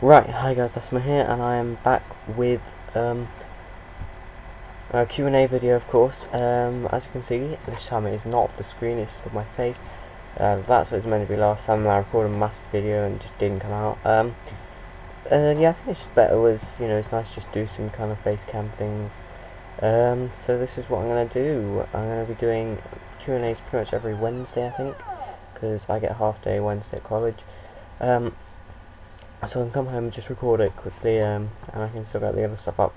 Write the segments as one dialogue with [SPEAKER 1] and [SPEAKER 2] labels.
[SPEAKER 1] Right, hi guys, Desma here, and I am back with a Q&A video, of course. As you can see, this time it is not the screen, it's of my face. That's what it was meant to be last time. I recorded a massive video and it just didn't come out. Yeah, I think it's just better with, it's nice to just do some kind of face cam things. So this is what I'm going to do. I'm going to be doing Q&As pretty much every Wednesday, I think, because I get a half day Wednesday at college. So I can come home and just record it quickly, and I can still get the other stuff up.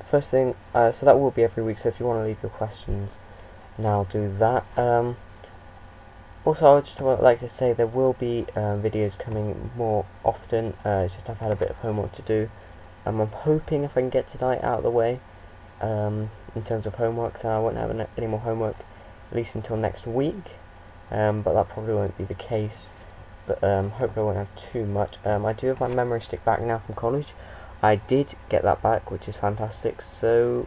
[SPEAKER 1] First thing, so that will be every week, so if you want to leave your questions now, do that. Also, I would just like to say there will be videos coming more often. It's just I've had a bit of homework to do. I'm hoping if I can get tonight out of the way, in terms of homework, then I won't have any more homework, at least until next week. But that probably won't be the case. But hopefully I won't have too much. I do have my memory stick back now from college. I did get that back, which is fantastic. So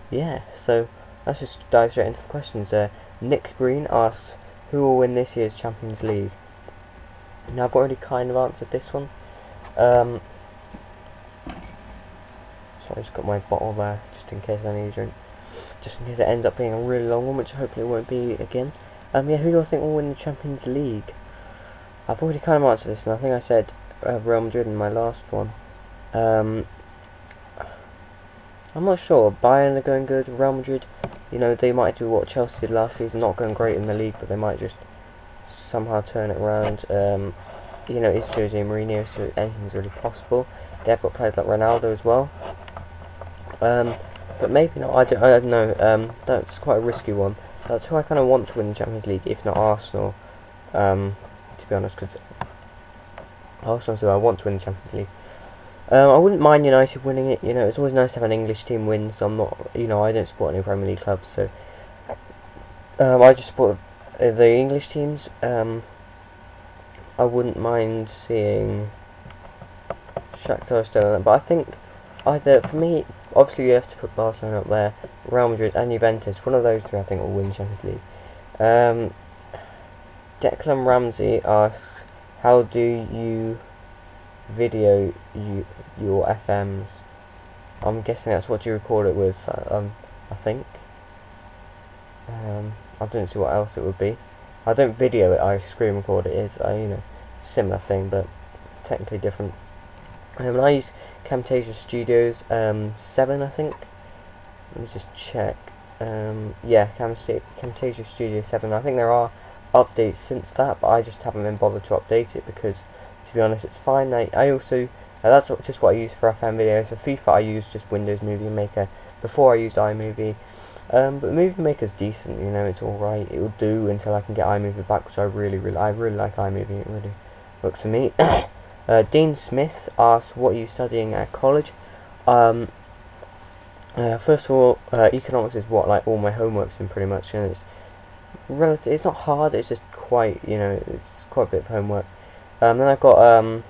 [SPEAKER 1] yeah, so let's just dive straight into the questions. Nick Green asks, who will win this year's Champions League? Now I've already kind of answered this one. So I just got my bottle there, just in case I need a drink. Just in case it ends up being a really long one, which hopefully it won't be again. Yeah, who do I think will win the Champions League? I've already kind of answered this, and I think I said Real Madrid in my last one. I'm not sure. Bayern are going good. Real Madrid, they might do what Chelsea did last season, not going great in the league, but they might just somehow turn it around. It's Jose Mourinho, so anything's really possible. They've got players like Ronaldo as well. But maybe not. I don't know. That's quite a risky one. That's who I kind of want to win the Champions League, if not Arsenal. To be honest, because Arsenal, so I want to win the Champions League. I wouldn't mind United winning it. It's always nice to have an English team win. So I'm not, I don't support any Premier League clubs. So I just support the English teams. I wouldn't mind seeing Shakhtar still in it, but I think either, for me, obviously you have to put Barcelona up there, Real Madrid and Juventus. One of those two I think will win Champions League. Declan Ramsey asks, how do you video your FMs? I'm guessing that's what you record it with, I think. I don't see what else it would be. I don't video it, I screen record it. Is similar thing, but technically different. I use Camtasia Studios 7, I think. Let me just check. Yeah, Camtasia Studio 7. I think there are updates since that, but I just haven't been bothered to update it because, to be honest, it's fine. I also that's just what I use for FM videos. For FIFA, I use just Windows Movie Maker. Before I used iMovie, but Movie Maker's decent. It's all right. It will do until I can get iMovie back, which I really like iMovie. It really works for me. Dean Smith asks, what are you studying at college? First of all, economics is what all my homework's in pretty much, and it's not hard, it's just quite, it's quite a bit of homework. Then I've got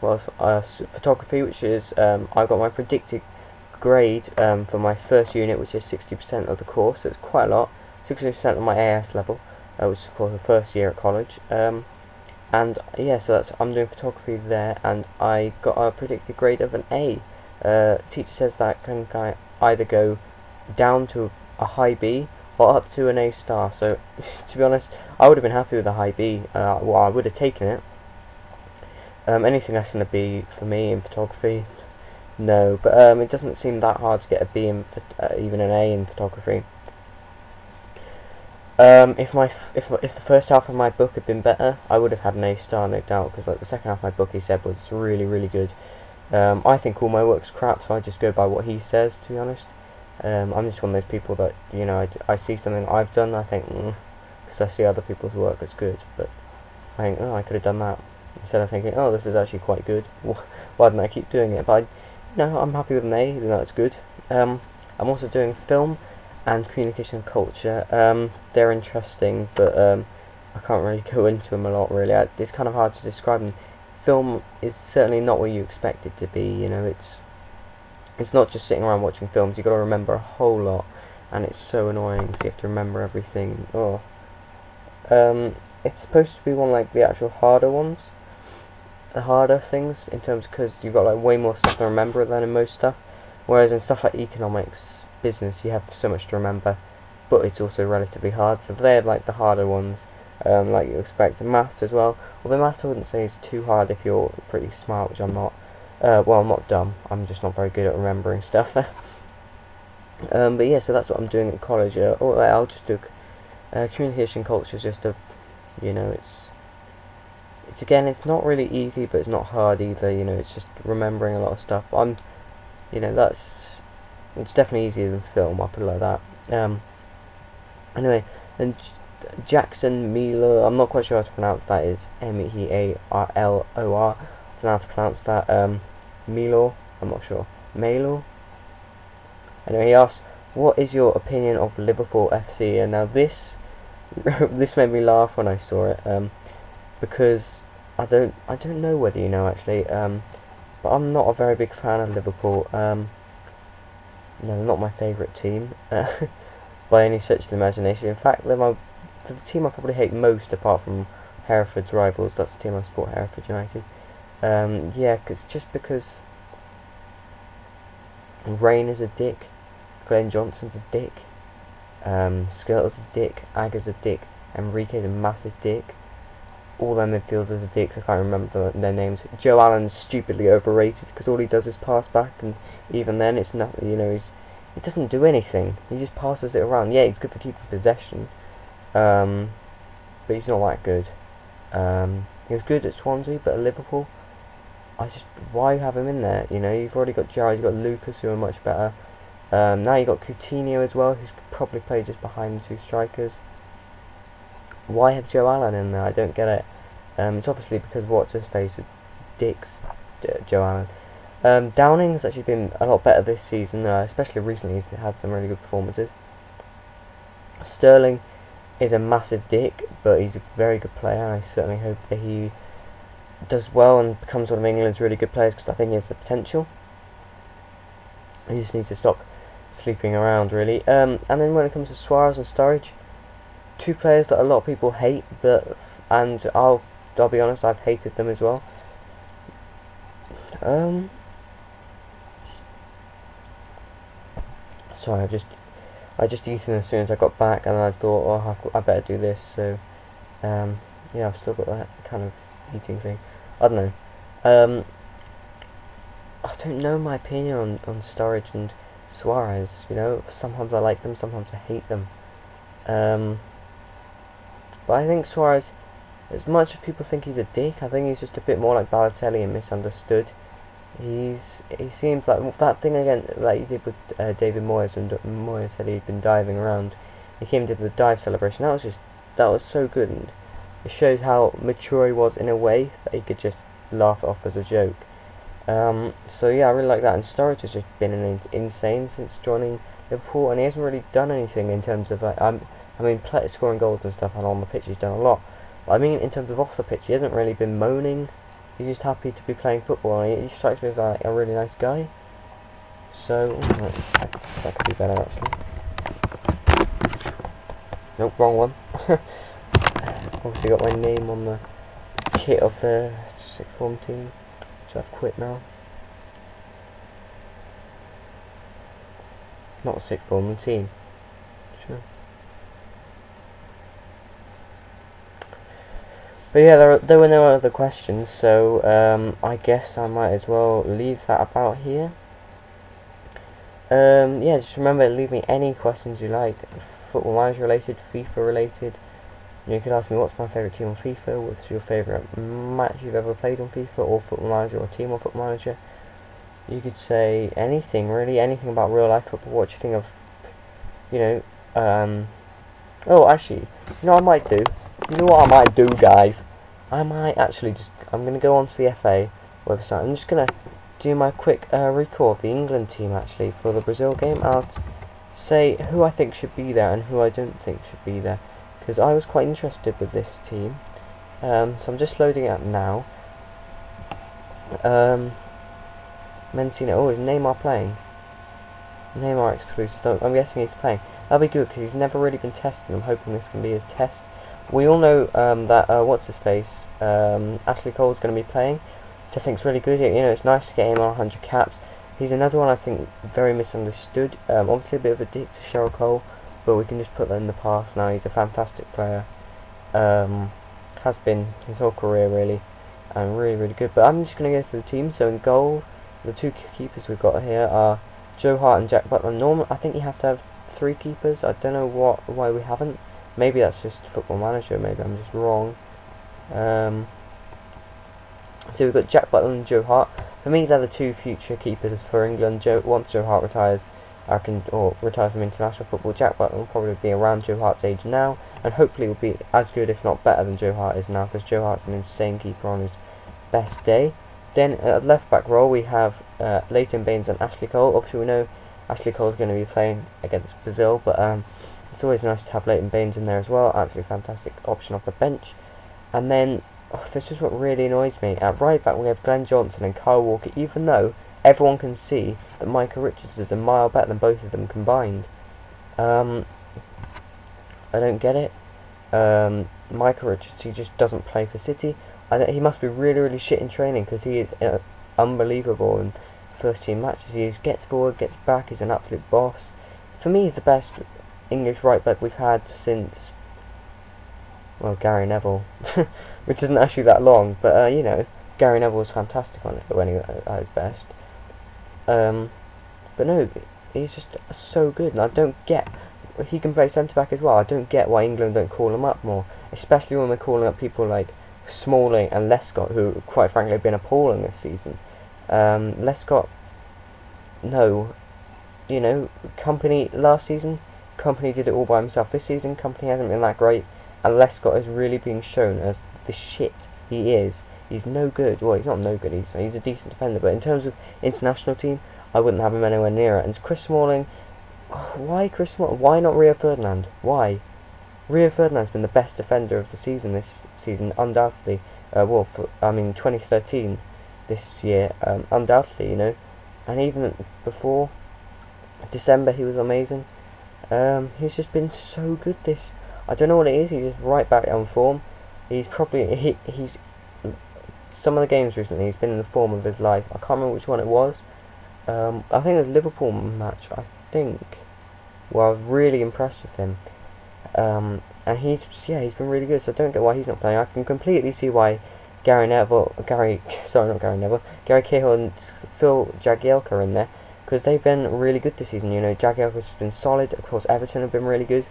[SPEAKER 1] photography, which is I've got my predicted grade for my first unit, which is 60% of the course, so it's quite a lot, 60% of my AS level, which is for the first year at college. And yeah, so I'm doing photography there, and I got a predicted grade of an A. Teacher says that can either go down to a high B or up to an A star. So to be honest, I would have been happy with a high B. Well, I would have taken it. Anything less than a B for me in photography, no. But it doesn't seem that hard to get a B in even an A in photography. If the first half of my book had been better, I would have had an A star, no doubt, because the second half of my book, he said, was really good. I think all my work's crap, so I just go by what he says, to be honest. I'm just one of those people that, I see something that I've done, I think, because I see other people's work as good, but I think, oh, I could have done that, instead of thinking, oh, this is actually quite good, why didn't I keep doing it? But I'm happy with an A, even though it's good. I'm also doing film and communication and culture. They're interesting, but I can't really go into them a lot, really. It's kind of hard to describe them. Film is certainly not what you expect it to be. It's not just sitting around watching films. You've got to remember a whole lot, and it's so annoying, so you have to remember everything. Oh. It's supposed to be one like the actual harder ones, the harder things in terms, because you've got like way more stuff to remember than in most stuff. Whereas in stuff like economics, business, you have so much to remember, but it's also relatively hard. So they're like the harder ones, like you expect. Maths as well. Although maths I wouldn't say is too hard if you're pretty smart, which I'm not. Well, I'm not dumb. I'm just not very good at remembering stuff. But yeah, so that's what I'm doing at college. Or I'll just do communication culture. Is just a, you know, it's again, it's not really easy, but it's not hard either. You know, it's just remembering a lot of stuff. You know, it's definitely easier than film. I'll put it like that. Anyway, and Jackson Mealor, I'm not quite sure how to pronounce that. It's Mealor. I don't know how to pronounce that. Mealor, I'm not sure. Mealor. Anyway, he asked, "What is your opinion of Liverpool FC?" And now this made me laugh when I saw it, because I don't know whether you know actually, but I'm not a very big fan of Liverpool. No, not my favourite team by any stretch of the imagination. In fact, they're the team I probably hate most, apart from Hereford's rivals. That's the team I support, Hereford United. Yeah, because Rain is a dick, Glenn Johnson's a dick, Skirtle's a dick, Agger's a dick, Enrique's a massive dick. All their midfielders are dicks. I can't remember their names. Joe Allen's stupidly overrated because all he does is pass back, and even then it's not. You know, he doesn't do anything. He just passes it around. Yeah, he's good for keeping possession, but he's not that good. He was good at Swansea, but at Liverpool, why have him in there? You know, you've already got Gerrard, you've got Lucas, who are much better. Now you've got Coutinho as well, who's probably played just behind the two strikers. Why have Joe Allen in there? I don't get it. It's obviously because what's-his-face is dicks, Joe Allen. Downing's actually been a lot better this season, especially recently. He's had some really good performances. Sterling is a massive dick, but he's a very good player, and I certainly hope that he does well and becomes one of England's really good players, because I think he has the potential. He just needs to stop sleeping around, really. And then when it comes to Suarez and Sturridge, two players that a lot of people hate, and I'll be honest, I've hated them as well. Sorry, I just eaten as soon as I got back, and I thought, oh, I better do this. So, yeah, I've still got that kind of eating thing. I don't know. I don't know my opinion on Sturridge and Suarez. You know, sometimes I like them, sometimes I hate them. But I think Suarez, as much as people think he's a dick, I think he's just a bit more like Balotelli and misunderstood. He seems like that thing again that he did with David Moyes, when Moyes said he'd been diving around. He came to the dive celebration. That was so good, and it showed how mature he was in a way that he could just laugh it off as a joke. So yeah, I really like that. And Sturridge has just been insane since joining Liverpool, and he hasn't really done anything in terms of like I mean, scoring goals and stuff, and on the pitch he's done a lot. But I mean, in terms of off the pitch, he hasn't really been moaning. He's just happy to be playing football, and he strikes me as like a really nice guy. So that could be better actually. Nope, wrong one. Obviously got my name on the kit of the sixth form team, which I've quit now. Not sixth form, the team. Sure. But yeah, there were no other questions, so I guess I might as well leave that about here. Yeah, just remember to leave me any questions you like, Football Manager related, FIFA related. You could ask me what's my favourite team on FIFA, what's your favourite match you've ever played on FIFA, or Football Manager, or team on Football Manager. You could say anything, really, anything about real life football, what you think of, you know, oh, actually, you know what I might do? You know what I might do, guys? I might actually I'm going to go onto the FA website. I'm just going to do my quick recall of the England team, actually, for the Brazil game. I'll say who I think should be there and who I don't think should be there, because I was quite interested with this team. So I'm just loading it up now. Mancini, oh, is Neymar playing? Neymar exclusive, so I'm guessing he's playing. That'll be good, because he's never really been tested. I'm hoping this can be his test. We all know that, what's-his-face, Ashley Cole's going to be playing. which I think is really good. You know, it's nice to get him on 100 caps. He's another one I think very misunderstood. Obviously a bit of a dick to Cheryl Cole, but we can just put that in the past now. He's a fantastic player. Has been his whole career really, and really good. But I'm just going to go through the team. So in goal, the two keepers we've got here are Joe Hart and Jack Butland. Normally, I think you have to have 3 keepers. I don't know why we haven't. Maybe that's just Football Manager. Maybe I'm just wrong. So we've got Jack Butland and Joe Hart. For me, they're the 2 future keepers for England. Once Joe Hart retires, or retires from international football, Jack Butland will probably be around Joe Hart's age now, and hopefully will be as good, if not better, than Joe Hart is now, because Joe Hart's an insane keeper on his best day. Then at left back role we have Leighton Baines and Ashley Cole. Obviously we know Ashley Cole's going to be playing against Brazil, but it's always nice to have Leighton Baines in there as well. Absolutely fantastic option off the bench. And then this is what really annoys me. At right back we have Glenn Johnson and Kyle Walker, even though everyone can see that Micah Richards is a mile better than both of them combined. I don't get it. Micah Richards, he just doesn't play for City. He must be really shit in training, because he is unbelievable in first team matches. He gets forward, gets back, he's an absolute boss. For me, he's the best English right back we've had since, well, Gary Neville, which isn't actually that long, but you know, Gary Neville was fantastic on it when he was at his best. But no, he's just so good, and I don't get. He can play centre back as well. I don't get why England don't call him up more, especially when we're calling up people like Smalling and Lescott, who quite frankly have been appalling this season. Lescott, no, you know, Company last season, Company did it all by himself. This season, Company hasn't been that great, and Lescott is really being shown as the shit he is. He's no good. Well, he's not no good. He's a decent defender, but in terms of international team, I wouldn't have him anywhere near it. And Chris Smalling, why Chris Smalling? Why not Rio Ferdinand? Why? Rio Ferdinand's been the best defender of the season this season, undoubtedly. 2013 this year, undoubtedly, you know. And even before December, he was amazing. He's just been so good this. I don't know what it is. He's just right back on form. He's probably he's some of the games recently. He's been in the form of his life. I can't remember which one it was. I think it was the Liverpool match. I think. Well, I was really impressed with him. And he's been really good. So I don't get why he's not playing. I can completely see why Gary Cahill and Phil Jagielka are in there, because they've been really good this season. You know, Jagielka's been solid. Of course, Everton have been really good,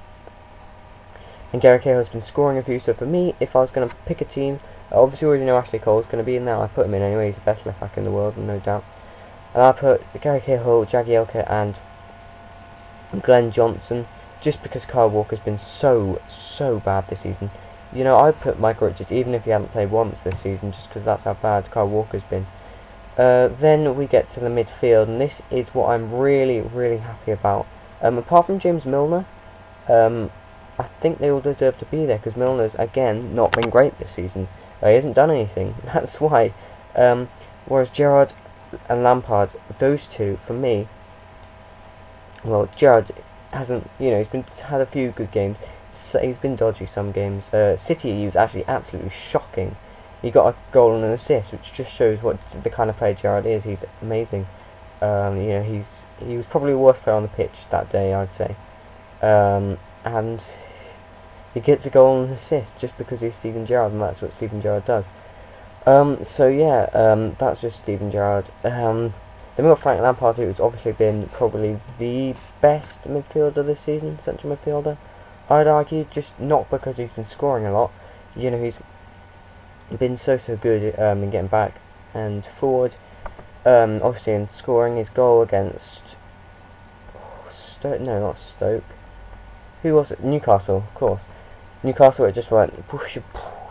[SPEAKER 1] and Gary Cahill has been scoring a few. So for me, if I was going to pick a team, obviously we already know Ashley Cole's going to be in there. I put him in anyway. He's the best left back in the world, no doubt. And I put Gary Cahill, Jagielka, and Glenn Johnson, just because Kyle Walker's been so bad this season. You know, I put Micah Richards even if he hadn't played once this season, just because that's how bad Kyle Walker's been. Then we get to the midfield, and this is what I'm really happy about. Apart from James Milner, I think they all deserve to be there, because Milner's again not been great this season. He hasn't done anything. That's why. Whereas Gerrard and Lampard, those two for me. Well, Gerrard hasn't, you know, he's had a few good games. He's been dodgy some games. City, he was actually absolutely shocking. He got a goal and an assist, which just shows what the kind of player Gerrard is. He's amazing. You know, he was probably the worst player on the pitch that day, I'd say. And he gets a goal and an assist just because he's Steven Gerrard, and that's what Steven Gerrard does. That's just Steven Gerrard. Then we got Frank Lampard, who's obviously been probably the best midfielder this season, central midfielder. I'd argue, just not because he's been scoring a lot. You know, he's been so good in getting back and forward. Obviously in scoring his goal against Stoke. No, not Stoke. Who was it? Newcastle, of course. Newcastle, it just went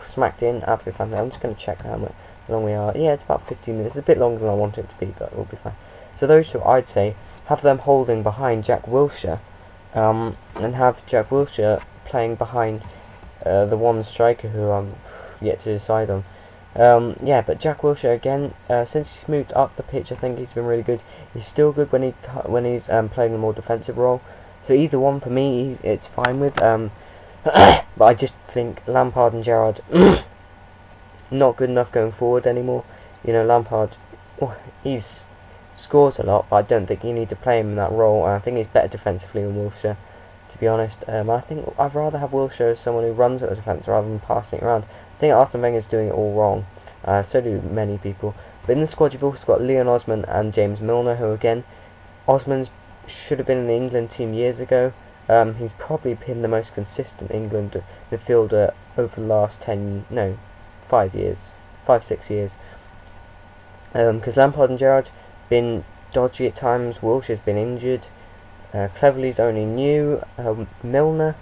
[SPEAKER 1] smacked in. Absolutely fantastic. I'm just going to check how long we are. Yeah, it's about 15 minutes. It's a bit longer than I want it to be, but it will be fine. So those two, I'd say, have them holding behind Jack Wilshere, and have Jack Wilshere playing behind the one striker who I'm yet to decide on. But Jack Wilshere again, since he's moved up the pitch, I think he's been really good. He's still good when he's playing a more defensive role. So either one for me, it's fine with. But I just think Lampard and Gerrard not good enough going forward anymore. You know, Lampard, he's scored a lot, but I don't think you need to play him in that role, and I think he's better defensively than Wilshere, to be honest. I think I'd rather have Wilshere as someone who runs at the defence rather than passing it around. I think Arsene Wenger's doing it all wrong, so do many people. But in the squad you've also got Leon Osman and James Milner, who again, Osman's should have been in the England team years ago. He's probably been the most consistent England midfielder over the last 5 years, 5-6 years. Because Lampard and Gerrard been dodgy at times. Wilshere's been injured. Cleverley's only new. Milner,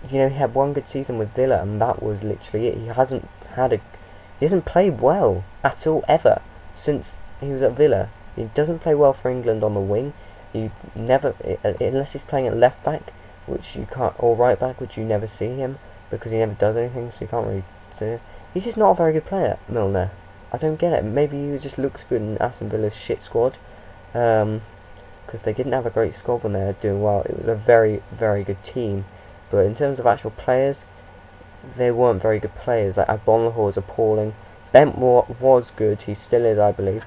[SPEAKER 1] you know, he had one good season with Villa, and that was literally it. He hasn't played well at all ever since he was at Villa. He doesn't play well for England on the wing. You never, unless he's playing at left back, which you can't, or right back, which you never see him because he never does anything, so you can't really see it. He's just not a very good player, Milner. I don't get it. Maybe he just looks good in Aston Villa's shit squad, because they didn't have a great squad when they were doing well. It was a very, very good team, but in terms of actual players, they weren't very good players. Like Agbonlahor was appalling. Bentmore was good. He still is, I believe.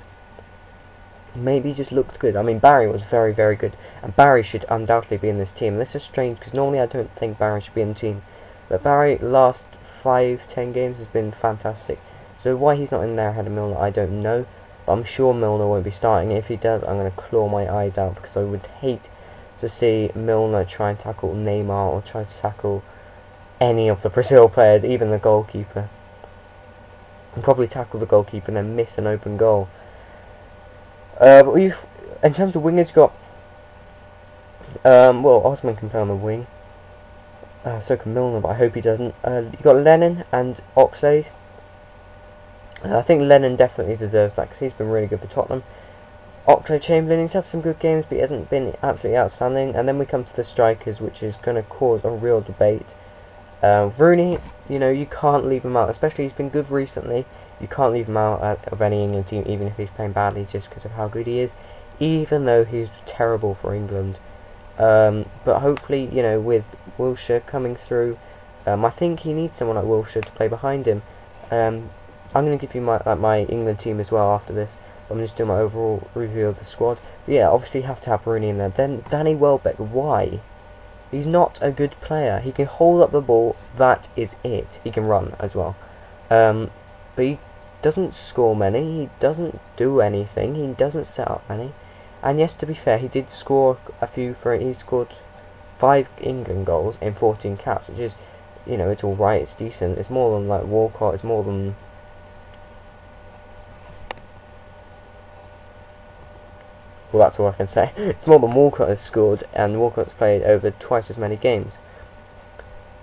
[SPEAKER 1] Maybe he just looked good. I mean, Barry was very, very good, and Barry should undoubtedly be in this team. This is strange because normally I don't think Barry should be in the team, but Barry last 5-10 games has been fantastic. So why he's not in there ahead of Milner, I don't know. But I'm sure Milner won't be starting. If he does, I'm going to claw my eyes out because I would hate to see Milner try and tackle Neymar or try to tackle any of the Brazil players, even the goalkeeper. And probably tackle the goalkeeper and then miss an open goal. But in terms of wingers, got well, Osman can play on the wing. So can Milner, but I hope he doesn't. You got Lennon and Oxlade. I think Lennon definitely deserves that because he's been really good for Tottenham. Oxlade-Chamberlain, he's had some good games, but he hasn't been absolutely outstanding. And then we come to the strikers, which is going to cause a real debate. Rooney, you know, you can't leave him out, especially he's been good recently. You can't leave him out of any England team, even if he's playing badly, just because of how good he is, even though he's terrible for England. But hopefully, you know, with Wilshere coming through, I think he needs someone like Wilshere to play behind him. I'm going to give you my England team as well after this. I'm just doing my overall review of the squad. But yeah, obviously you have to have Rooney in there. Then Danny Welbeck, why? He's not a good player. He can hold up the ball, that is it. He can run as well. But he doesn't score many, he doesn't do anything, he doesn't set up many. And yes, to be fair, he did score a few he scored 5 England goals in 14 caps, which is, you know, it's alright, it's decent. It's more than like Walcott, it's more than... Well, that's all I can say. It's more than Walcott has scored, and Walcott's played over twice as many games.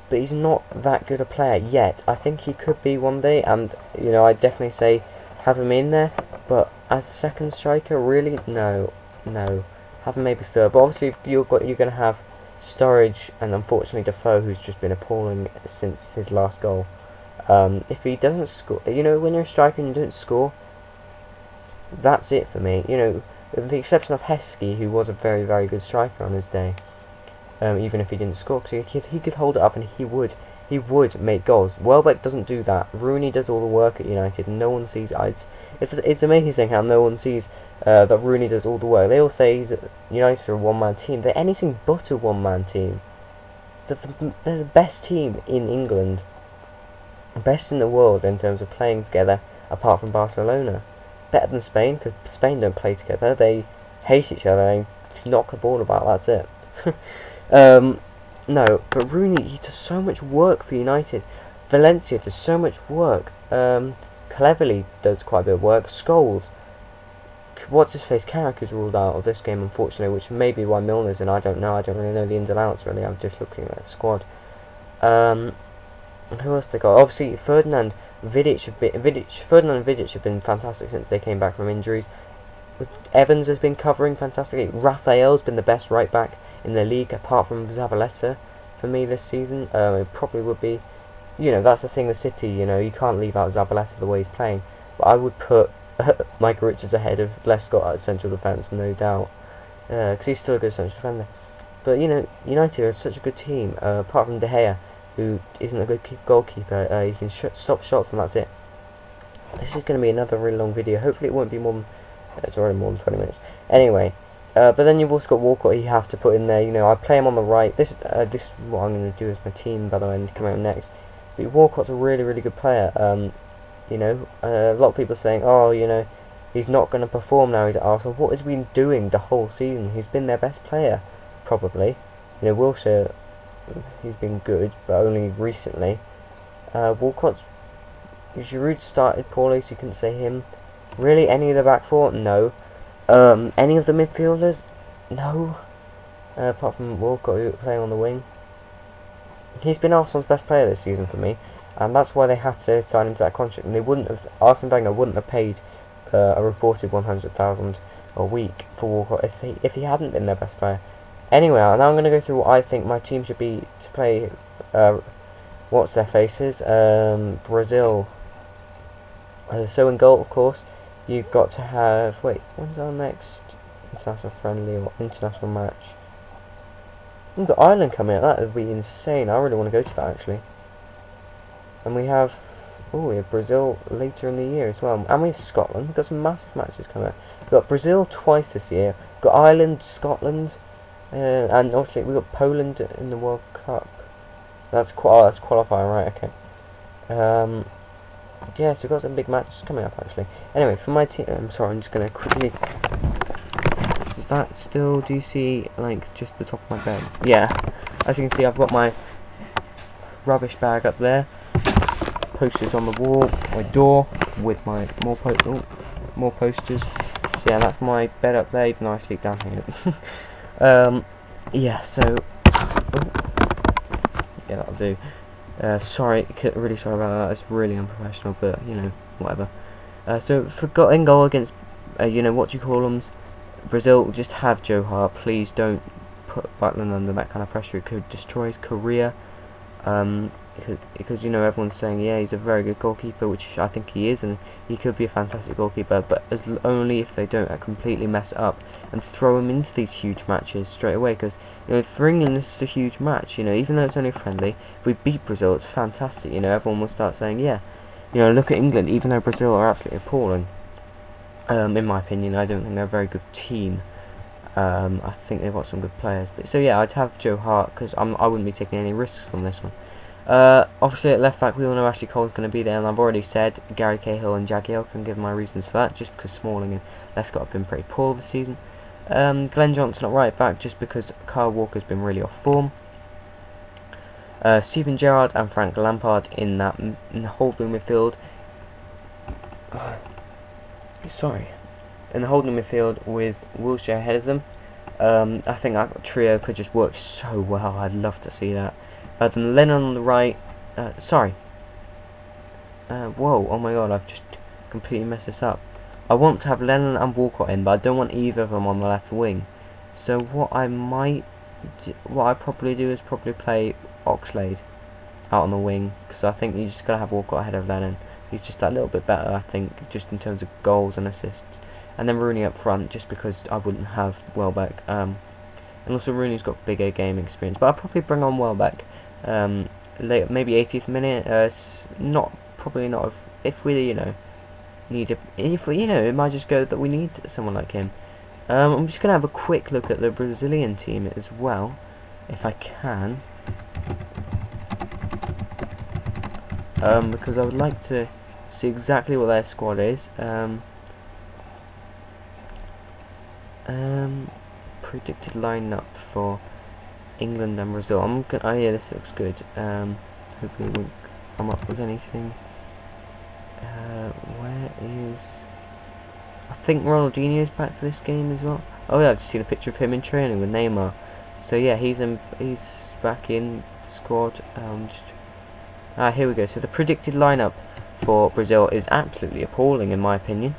[SPEAKER 1] But he's not that good a player yet. I think he could be one day, and, you know, I'd definitely say have him in there. But as a second striker, really? No. Have him maybe third. But obviously, you're going to have Sturridge and, unfortunately, Defoe, who's just been appalling since his last goal. If he doesn't score... You know, when you're a striker and you don't score, that's it for me. You know, with the exception of Heskey, who was a very, very good striker on his day. Even if he didn't score, because he could hold it up and he would make goals. Welbeck doesn't do that. Rooney does all the work at United, and no one sees. It's amazing how no one sees that Rooney does all the work. They all say United are a one-man team. They're anything but a one-man team. They're the best team in England, best in the world in terms of playing together, apart from Barcelona. Better than Spain, because Spain don't play together. They hate each other and knock the ball about. That's it. No, but Rooney, he does so much work for United. Valencia does so much work. Cleverley does quite a bit of work. Scholes, what's his face? Carrick is ruled out of this game, unfortunately, which may be why Milner's in. I don't know. I don't really know the ins and outs. Really, I'm just looking at the squad. And who else they got? Obviously, Ferdinand and Vidic have been fantastic since they came back from injuries. Evans has been covering fantastically. Raphael's been the best right back in the league, apart from Zabaleta, for me this season. It probably would be, you know, that's the thing with City, you know, you can't leave out Zabaleta the way he's playing. But I would put Michael Richards ahead of Lescott at central defence, no doubt, because he's still a good central defender. But, you know, United are such a good team, apart from De Gea, who isn't a good goalkeeper. He can stop shots and that's it. this is going to be another really long video. Hopefully it won't be more than, it's already more than 20 minutes. Anyway, but then you've also got Walcott you have to put in there. You know, I play him on the right. This is what I'm going to do as my team, by the way, and come out next. But Walcott's a really, really good player. You know, a lot of people are saying, oh, you know, he's not going to perform now he's at Arsenal. What has he been doing the whole season? He's been their best player, probably. You know, Wilshere, he's been good, but only recently. Walcott's... Giroud started poorly, so you couldn't say him. Really, any of the back four? No. Any of the midfielders? No. Apart from Walcott playing on the wing. He's been Arsenal's best player this season for me, and that's why they had to sign him to that contract. And they wouldn't have, Arsene Wenger wouldn't have paid a reported 100,000 a week for Walcott if he hadn't been their best player. Anyway, now I'm going to go through what I think my team should be to play. What's their faces? Brazil. So in goal, of course, you've got to have... Wait, when's our next international friendly or international match? We've got Ireland coming up. That would be insane. I really want to go to that, actually. And we have... Oh, we have Brazil later in the year as well. And we have Scotland. We've got some massive matches coming up. We've got Brazil twice this year. We've got Ireland, Scotland, and obviously we've got Poland in the World Cup. That's qualifying, right? Okay. Yeah, so we've got some big matches coming up, actually. Anyway, for my team, I'm sorry, I'm just gonna quickly. Is that still? Do you see like just the top of my bed? Yeah. As you can see, I've got my rubbish bag up there. Posters on the wall, my door with my more posters. So yeah, that's my bed up there. Even though I sleep down here. Yeah. So. Oh. Yeah, that'll do. Sorry, really sorry about that. It's really unprofessional, but you know, whatever. So for in goal against, you know, what do you call them? Brazil, just have Joe Hart. Please don't put Butland under that kind of pressure. It could destroy his career. Because you know everyone's saying yeah he's a very good goalkeeper, which I think he is, and he could be a fantastic goalkeeper, but only if they don't completely mess it up and throw him into these huge matches straight away. Because you know for England this is a huge match. You know, even though it's only friendly, if we beat Brazil it's fantastic. You know, everyone will start saying yeah, you know, look at England, even though Brazil are absolutely appalling. In my opinion, I don't think they're a very good team. I think they've got some good players, but so yeah, I'd have Joe Hart because I wouldn't be taking any risks on this one. Obviously at left back we all know Ashley Cole's going to be there, and I've already said Gary Cahill and Jagiel. Can give my reasons for that, just because Smalling and Lescott have been pretty poor this season. Glenn Johnson at right back, just because Kyle Walker's been really off form. Steven Gerrard and Frank Lampard in the holding midfield. Sorry, in the holding midfield with Wilshere ahead of them. I think that trio could just work so well. I'd love to see that. Then Lennon on the right. Sorry. Whoa! Oh my God! I've just completely messed this up. I want to have Lennon and Walcott in, but I don't want either of them on the left wing. So what I probably do is probably play Oxlade out on the wing, because I think you just gotta have Walcott ahead of Lennon. He's just that little bit better, I think, just in terms of goals and assists. And then Rooney up front, just because I wouldn't have Welbeck. And also Rooney's got bigger game experience, but I'll probably bring on Welbeck. Later, maybe 80th minute. Probably not. If we, you know, it might just go that we need someone like him. I'm just gonna have a quick look at the Brazilian team as well, if I can, because I would like to see exactly what their squad is. Predicted lineup for England and Brazil. Oh yeah, this looks good. Hopefully we won't come up with anything. Where is... I think Ronaldinho's back for this game as well. Oh yeah, I've just seen a picture of him in training with Neymar. So yeah, he's back in the squad. Here we go. So the predicted lineup for Brazil is absolutely appalling in my opinion.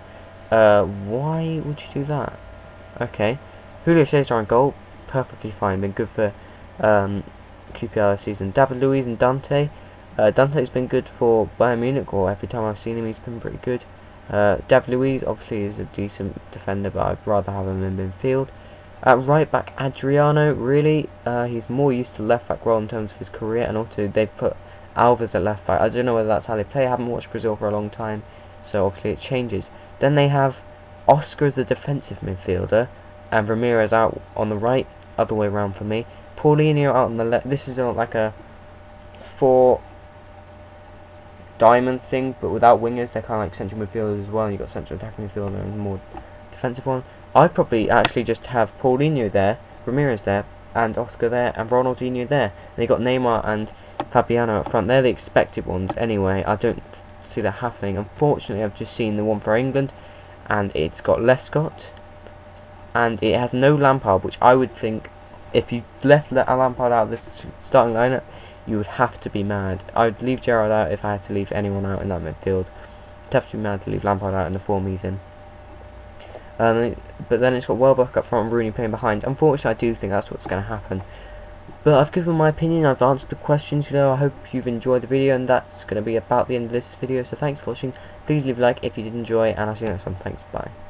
[SPEAKER 1] Why would you do that? Okay, Julio Cesar on goal, perfectly fine. Been good for QPR this season. David Luiz and Dante. Dante's been good for Bayern Munich, or every time I've seen him he's been pretty good. David Luiz obviously is a decent defender, but I'd rather have him in midfield. At right back, Adriano, really, he's more used to left back role in terms of his career, and also they've put Alves at left back. I don't know whether that's how they play. I haven't watched Brazil for a long time, so obviously it changes. Then they have Oscar as the defensive midfielder, and Ramirez out on the right, other way around for me. Paulinho out on the left. This is like a 4 diamond thing, but without wingers. They're kind of like central midfielders as well. And you've got central attacking midfielder and more defensive one. I'd probably actually just have Paulinho there, Ramirez there, and Oscar there, and Ronaldinho there. And you got Neymar and Fabiano up front. They're the expected ones anyway. I don't see that happening. Unfortunately, I've just seen the one for England, and it's got Lescott, and it has no Lampard, which I would think, if you left Lampard out of this starting lineup, you would have to be mad. I would leave Gerrard out if I had to leave anyone out in that midfield. I'd have to be mad to leave Lampard out in the form he's in. But then it's got Welbeck up front and Rooney playing behind. Unfortunately, I do think that's what's going to happen. But I've given my opinion, I've answered the questions, I hope you've enjoyed the video, and that's going to be about the end of this video. So thanks for watching. Please leave a like if you did enjoy, and I'll see you next time. Thanks, bye.